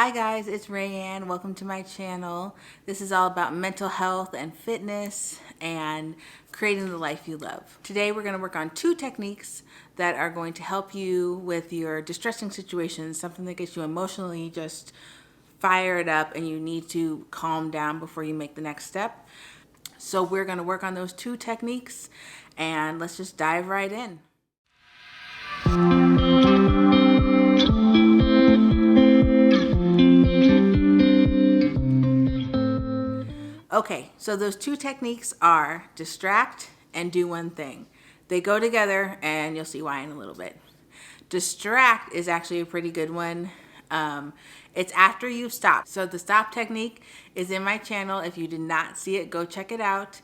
Hi guys, it's Rayanne. Welcome to my channel. This is all about mental health and fitness and creating the life you love. Today we're going to work on 2 techniques that are going to help you with your distressing situations, something that gets you emotionally just fired up and you need to calm down before you make the next step. So we're going to work on those 2 techniques and let's just dive right in. Okay, so those 2 techniques are distract and do one thing. They go together and you'll see why in a little bit. Distract is actually a pretty good one. It's after you've stopped. So the stop technique is in my channel. If you did not see it, go check it out.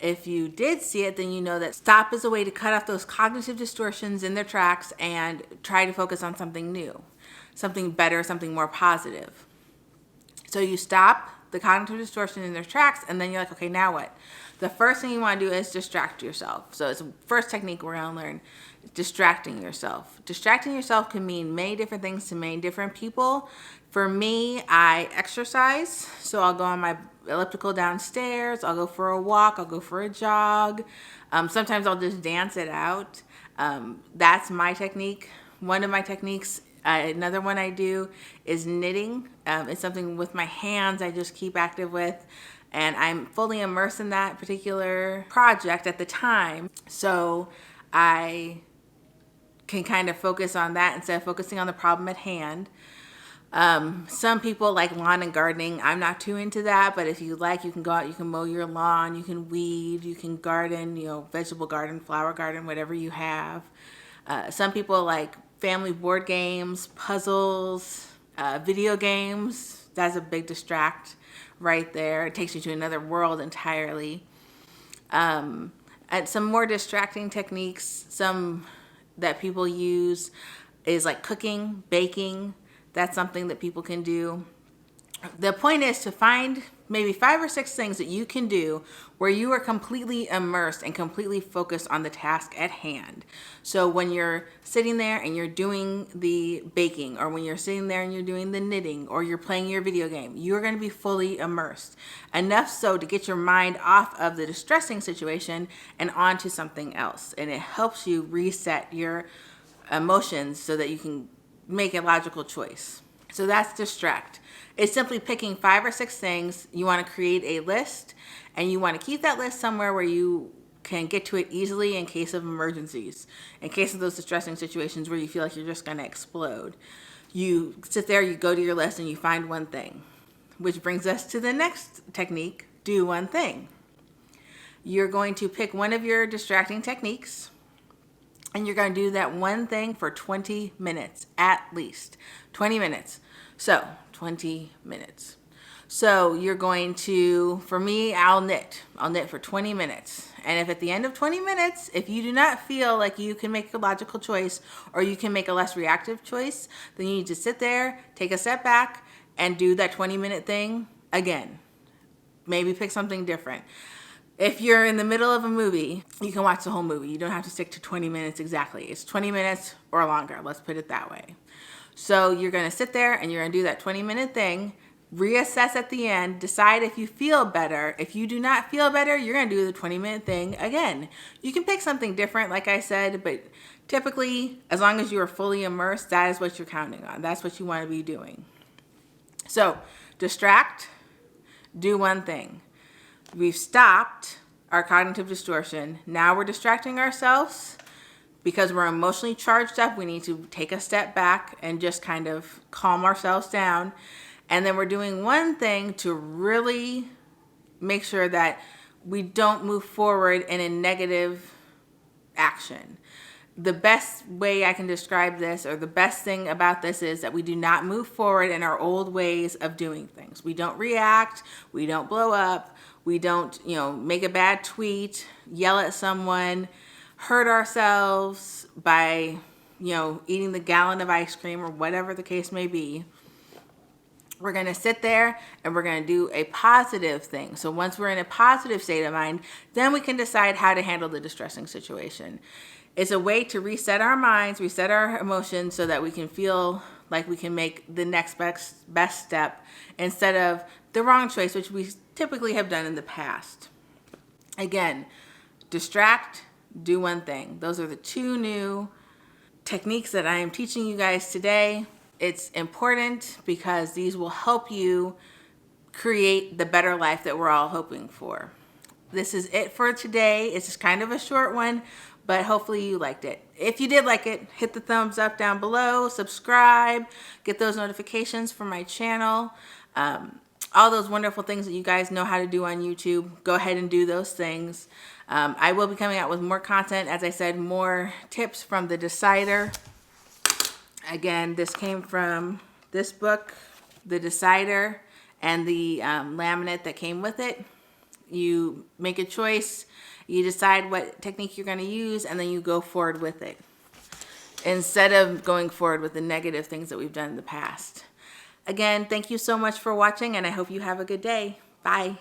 If you did see it, then you know that stop is a way to cut off those cognitive distortions in their tracks and try to focus on something new, something better, something more positive. So you stop the cognitive distortion in their tracks, and then you're like, okay, now what? The first thing you want to do is distract yourself. So it's the first technique we're going to learn, distracting yourself. Distracting yourself can mean many different things to many different people. For me, I exercise, so I'll go on my elliptical downstairs, I'll go for a walk, I'll go for a jog. Sometimes I'll just dance it out. That's my technique. One of my techniques, another one I do is knitting. It's something with my hands I just keep active with, and I'm fully immersed in that particular project at the time, so I can kind of focus on that instead of focusing on the problem at hand. Some people like lawn and gardening. I'm not too into that, but if you like, you can go out, you can mow your lawn, you can weed, you can garden, vegetable garden, flower garden, whatever you have. Some people like family board games, puzzles, video games. That's a big distract right there. It takes you to another world entirely. And some more distracting techniques, some that people use is like cooking, baking. That's something that people can do. The point is to find maybe 5 or 6 things that you can do where you are completely immersed and completely focused on the task at hand. So when you're sitting there and you're doing the baking, or when you're sitting there and you're doing the knitting, or you're playing your video game, you're going to be fully immersed. Enough so to get your mind off of the distressing situation and onto something else. And it helps you reset your emotions so that you can make a logical choice. So that's distract. It's simply picking 5 or 6 things. You want to create a list, and you want to keep that list somewhere where you can get to it easily in case of emergencies, in case of those distressing situations where you feel like you're just going to explode. You sit there, you go to your list, and you find one thing, which brings us to the next technique, do one thing. You're going to pick one of your distracting techniques, and you're going to do that one thing for 20 minutes, at least 20 minutes. So 20 minutes. So you're going to, for me, I'll knit for 20 minutes. And if at the end of 20 minutes, if you do not feel like you can make a logical choice or you can make a less reactive choice, then you need to sit there, take a step back, and do that 20-minute thing again. Maybe pick something different. If you're in the middle of a movie, you can watch the whole movie. You don't have to stick to 20 minutes exactly. It's 20 minutes or longer, let's put it that way. So you're going to sit there and you're going to do that 20-minute thing, reassess at the end, decide if you feel better. If you do not feel better, you're going to do the 20-minute thing again. You can pick something different, like I said, but typically, as long as you are fully immersed, that is what you're counting on. That's what you want to be doing. So distract, do one thing. We've stopped our cognitive distortion. Now we're distracting ourselves because we're emotionally charged up. We need to take a step back and just kind of calm ourselves down. And then we're doing one thing to really make sure that we don't move forward in a negative action. The best way I can describe this, or the best thing about this, is that we do not move forward in our old ways of doing things. We don't react, we don't blow up, we don't, make a bad tweet, yell at someone, hurt ourselves by, eating the gallon of ice cream or whatever the case may be. We're going to sit there and we're going to do a positive thing. So once we're in a positive state of mind, then we can decide how to handle the distressing situation. It's a way to reset our minds, reset our emotions so that we can feel like we can make the next best step instead of the wrong choice, which we typically have done in the past. Again, distract, do one thing. Those are the two new techniques that I am teaching you guys today. It's important because these will help you create the better life that we're all hoping for. This is it for today. It's just kind of a short one, but hopefully you liked it. If you did like it, hit the thumbs up down below, subscribe, get those notifications for my channel. All those wonderful things that you guys know how to do on YouTube, go ahead and do those things. I will be coming out with more content, as I said, more tips from The Decider. Again, this came from this book, The Decider, and the laminate that came with it. You make a choice, you decide what technique you're going to use, and then you go forward with it instead of going forward with the negative things that we've done in the past. Again, thank you so much for watching, and I hope you have a good day. Bye.